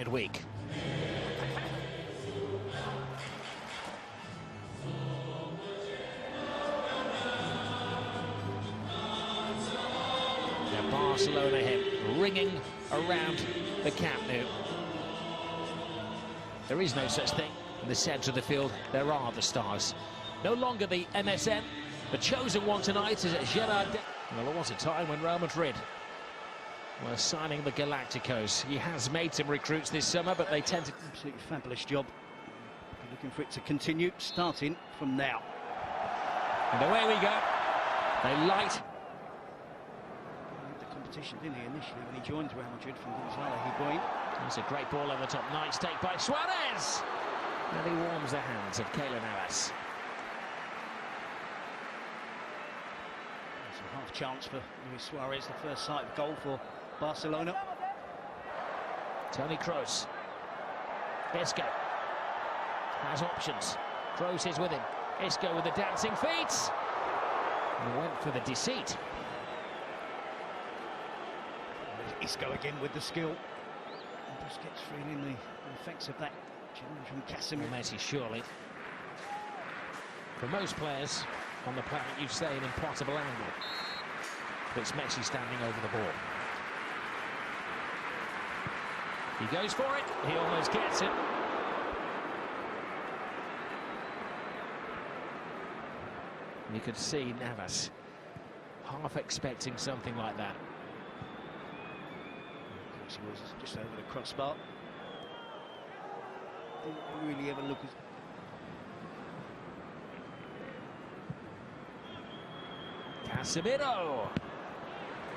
midweek. The Barcelona hymn ringing around the Camp Nou. There is no such thing in the centre of the field. There are the stars. No longer the MSN. The chosen one tonight is Gerard. Well, there was a time when Real Madrid were signing the Galacticos. He has made some recruits this summer, but they tend to... Absolutely fabulous job. Be looking for it to continue, starting from now. And away we go. They light. The competition, didn't he, initially, when he joined Real Madrid from Gonzalo. It's a great ball over the top. Nice take by Suarez. And he warms the hands of Keylor Navas. It's a half chance for Luis Suarez, the first sight of goal for Barcelona. Toni Kroos. Isco has options. Kroos is with him. Isco with the dancing feet. And went for the deceit. Isco again with the skill. And Busquets feeling the effects of that challenge from Casemiro. Messi, surely. For most players on the planet, you say an impossible angle. But it's Messi standing over the ball. He goes for it. He almost gets it. You could see Navas half expecting something like that. Of course, he was just over the crossbar. Didn't really ever look as... Casemiro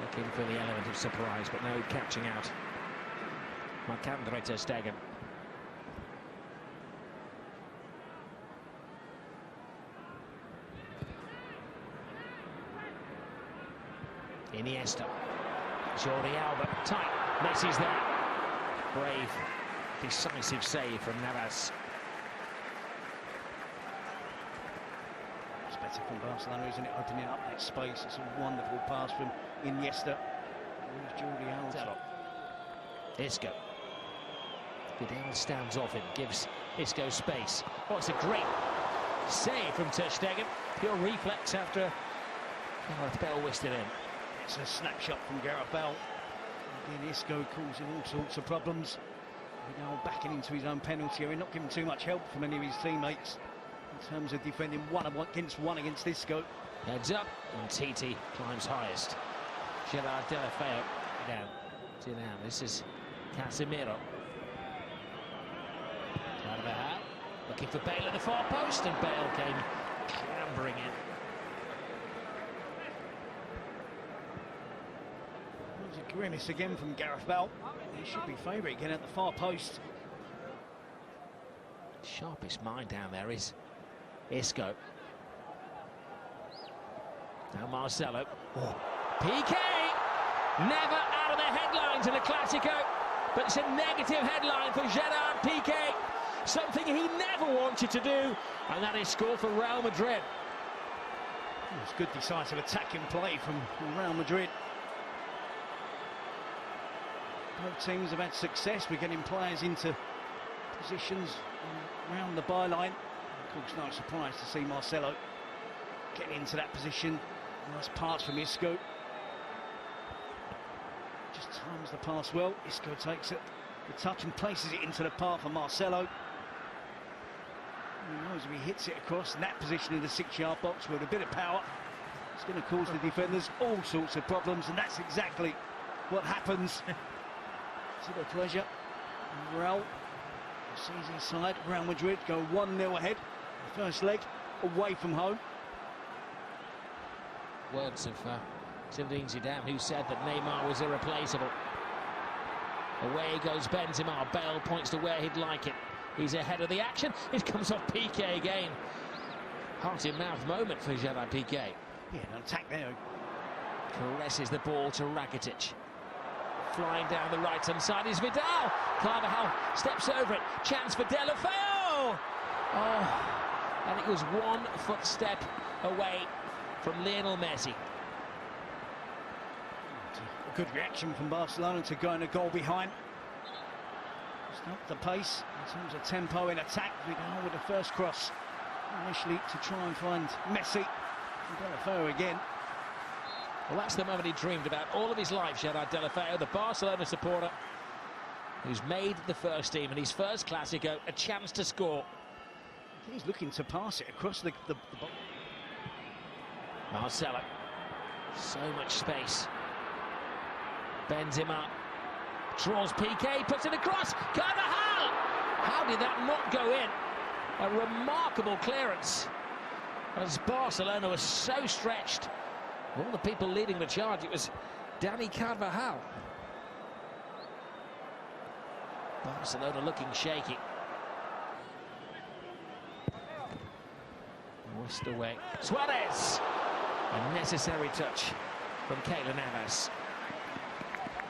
looking for the element of surprise, but no catching out. Marc-Andre ter Stegen. Iniesta. Jordi Alba. Tight. Messi's there. Brave, decisive save from Navas. It's better from Barcelona, isn't it? Opening up that space. It's a wonderful pass from Iniesta. There's Jordi Alba. Isco. Vidal stands off him, gives Isco space. Oh, it's a great save from ter Stegen. Pure reflex after Gareth Bale whisked it in. It's a snapshot from Gareth Bale. Again, Isco causing all sorts of problems. Vidal backing into his own penalty area, not giving too much help from any of his teammates in terms of defending one against Isco. Heads up, and Titi climbs highest. Gerard Deulofeu down. This is Casemiro. Carvajal looking for Bale at the far post, and Bale came clambering in. There's a grimace again from Gareth Bale. He should be favourite again at the far post. Sharpest mind down there is Isco. Now Marcelo. Oh. PK! Never out of the headlines in a Clasico, but it's a negative headline for Gerard Piqué. Something he never wanted to do, and that is score for Real Madrid. It's good decisive attacking play from Real Madrid. Both teams have had success with getting players into positions around the byline. Of course, no surprise to see Marcelo getting into that position. Nice pass from Isco. Just times the pass well. Isco takes it, the touch, and places it into the path of Marcelo. He knows if he hits it across in that position in the 6-yard box with a bit of power, it's going to cause the defenders all sorts of problems, and that's exactly what happens. To the pleasure. Real sees his side. Real Madrid go 1-0 ahead. The first leg away from home. Words of Zinedine Zidane, who said that Neymar was irreplaceable. Away goes Benzema. Bale points to where he'd like it. He's ahead of the action. It comes off Piqué again. Heart-in-mouth moment for Gerard Piqué. Yeah, an attack there. Caresses the ball to Rakitic. Flying down the right-hand side is Vidal. Carvajal steps over it. Chance for Deulofeu. Oh, and it was 1 footstep away from Lionel Messi. A good reaction from Barcelona to going a goal behind. Stop the pace in terms of tempo in attack. We go with the first cross initially to try and find Messi. Deulofeu again. Well, that's the moment he dreamed about all of his life, Gerard Deulofeu, the Barcelona supporter who's made the first team in his first Clásico, a chance to score. He's looking to pass it across the Marcelo, so much space. Bends him up, draws PK, puts it across. Carvajal! How did that not go in? A remarkable clearance. As Barcelona was so stretched, all the people leading the charge, it was Dani Carvajal. Barcelona looking shaky. Whisked away. Suarez! A necessary touch from Keylor Navas.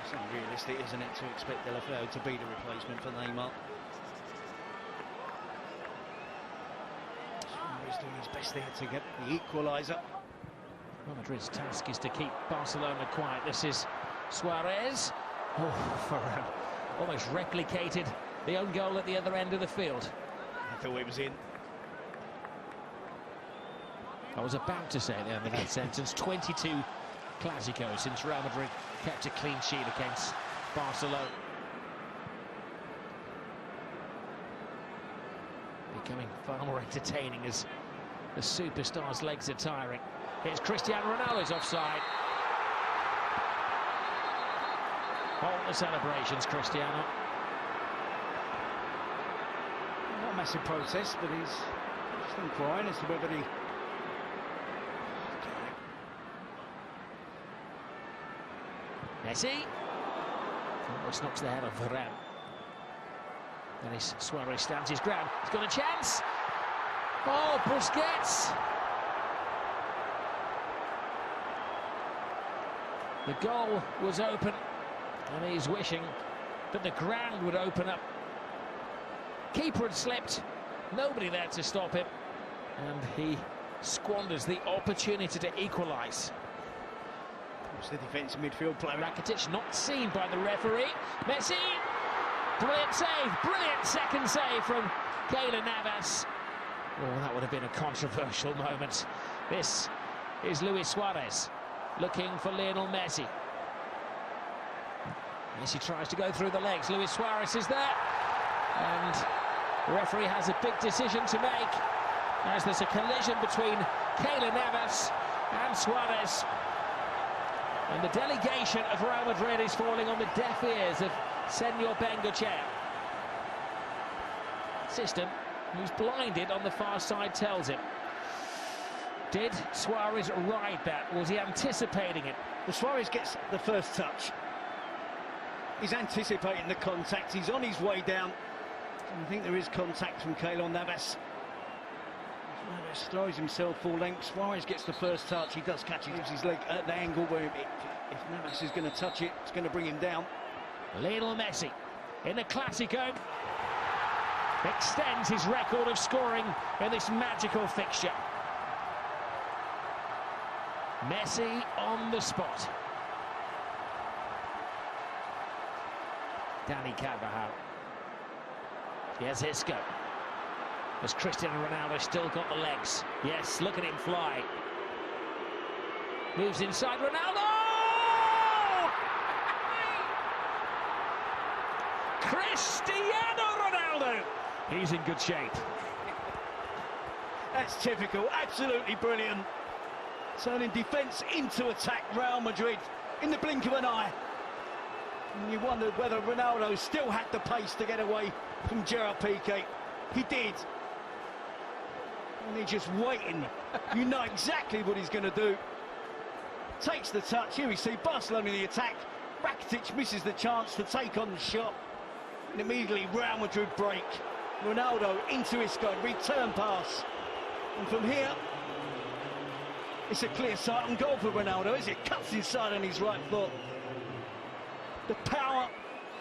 It's unrealistic, isn't it, to expect Deulofeu to be the replacement for Neymar. He's doing his best there to get the equaliser. Well, Madrid's task is to keep Barcelona quiet. This is Suarez. Oh, Ferran almost replicated the own goal at the other end of the field. I thought it was in. I was about to say at the end of that sentence, 22 Clásicos since Real Madrid kept a clean sheet against Barcelona. Becoming far more entertaining as the superstar's legs are tiring. Here's Cristiano Ronaldo's offside. All the celebrations, Cristiano. Not a massive protest, but he's just inquiring as to whether he... Messi. Almost knocks the head off Varane. Then Suarez stands his ground. He's got a chance. Oh, Busquets. The goal was open, and he's wishing that the ground would open up. Keeper had slipped. Nobody there to stop him. And he squanders the opportunity to equalise. It's the defensive midfield player. Rakitic not seen by the referee. Messi, brilliant save, brilliant second save from Keylor Navas. Oh, that would have been a controversial moment. This is Luis Suarez looking for Lionel Messi. Messi tries to go through the legs. Luis Suarez is there, and the referee has a big decision to make as there's a collision between Keylor Navas and Suarez. And the delegation of Real Madrid is falling on the deaf ears of Senor Bengochea. System, who's blinded on the far side, tells him. Did Suarez ride that? Was he anticipating it? Well, Suarez gets the first touch. He's anticipating the contact. He's on his way down. I think there is contact from Keylor Navas. Navas throws himself full length. Suarez gets the first touch. He does catch it. Gives his leg at the angle where if Navas is going to touch it, it's going to bring him down. Lionel Messi in the Clásico extends his record of scoring in this magical fixture. Messi on the spot. Dani Carvajal. Here's Isco. Has Cristiano Ronaldo still got the legs? Yes, look at him fly. Moves inside Ronaldo! Cristiano Ronaldo! He's in good shape. That's typical, absolutely brilliant. Turning defence into attack, Real Madrid, in the blink of an eye. And you wondered whether Ronaldo still had the pace to get away from Gerard Piqué. He did. And he's just waiting. You know exactly what he's going to do. Takes the touch. Here we see Barcelona in the attack. Rakitic misses the chance to take on the shot. And immediately Real Madrid break. Ronaldo into Isco, return pass. And from here, it's a clear sight and goal for Ronaldo as it cuts inside on his right foot. The power,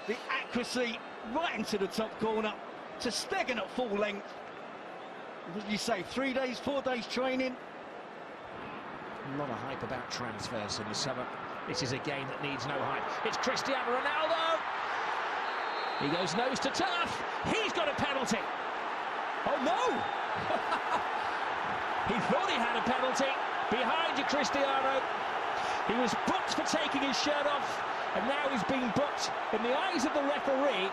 the accuracy, right into the top corner. To Stegen at full length. What did you say, 3 days, 4 days training? A lot of hype about transfers in the summer. This is a game that needs no hype. It's Cristiano Ronaldo! He goes nose to turf. He's got a penalty. Oh no! He thought he had a penalty. Behind you, Cristiano. He was booked for taking his shirt off, and now he's being booked in the eyes of the referee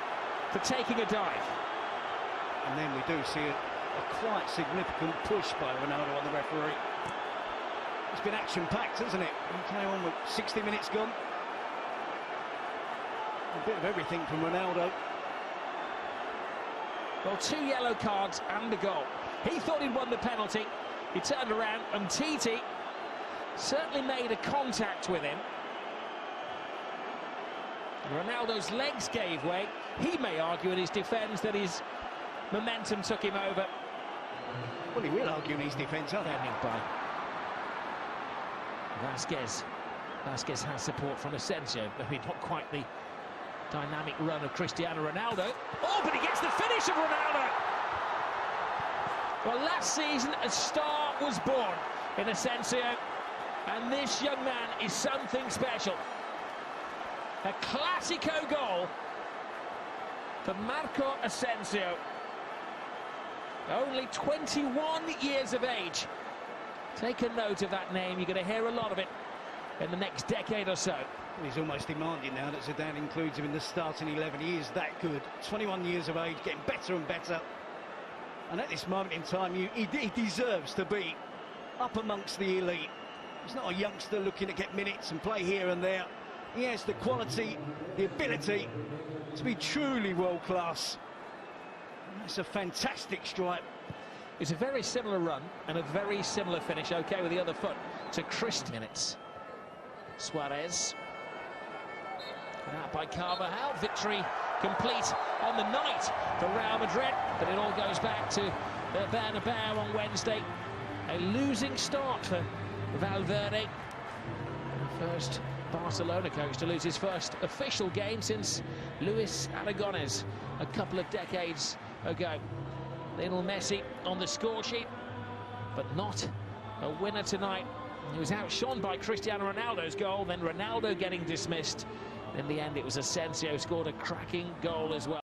for taking a dive. And then we do see a quite significant push by Ronaldo on the referee. It's been action-packed, hasn't it? He came on with 60 minutes gone. A bit of everything from Ronaldo. Well, 2 yellow cards and a goal. He thought he'd won the penalty. He turned around and Titi certainly made a contact with him. Ronaldo's legs gave way. He may argue in his defence that his momentum took him over. Well, he will argue in his defence, aren't Ending by Vasquez. Vasquez has support from Asensio. Maybe not quite the dynamic run of Cristiano Ronaldo. Oh, but he gets the finish of Ronaldo! Well, last season, a star was born in Asensio, and this young man is something special. A Classico goal for Marco Asensio. Only 21 years of age. Take a note of that name. You're going to hear a lot of it in the next decade or so. He's almost demanding now that Zidane includes him in the starting 11. He is that good. 21 years of age, getting better and better. And at this moment in time, he deserves to be up amongst the elite. He's not a youngster looking to get minutes and play here and there. He has the quality, the ability to be truly world-class. That's a fantastic strike. It's a very similar run and a very similar finish, okay, with the other foot, to Chris. Minutes. Suarez. Out by Carvajal. Victory complete on the night for Real Madrid, but it all goes back to the Bernabeu on Wednesday. A losing start for Valverde, the first Barcelona coach to lose his first official game since Luis Aragonés a couple of decades ago. Lionel Messi on the score sheet, but not a winner tonight. He was outshone by Cristiano Ronaldo's goal, then Ronaldo getting dismissed. In the end, it was Asensio who scored a cracking goal as well.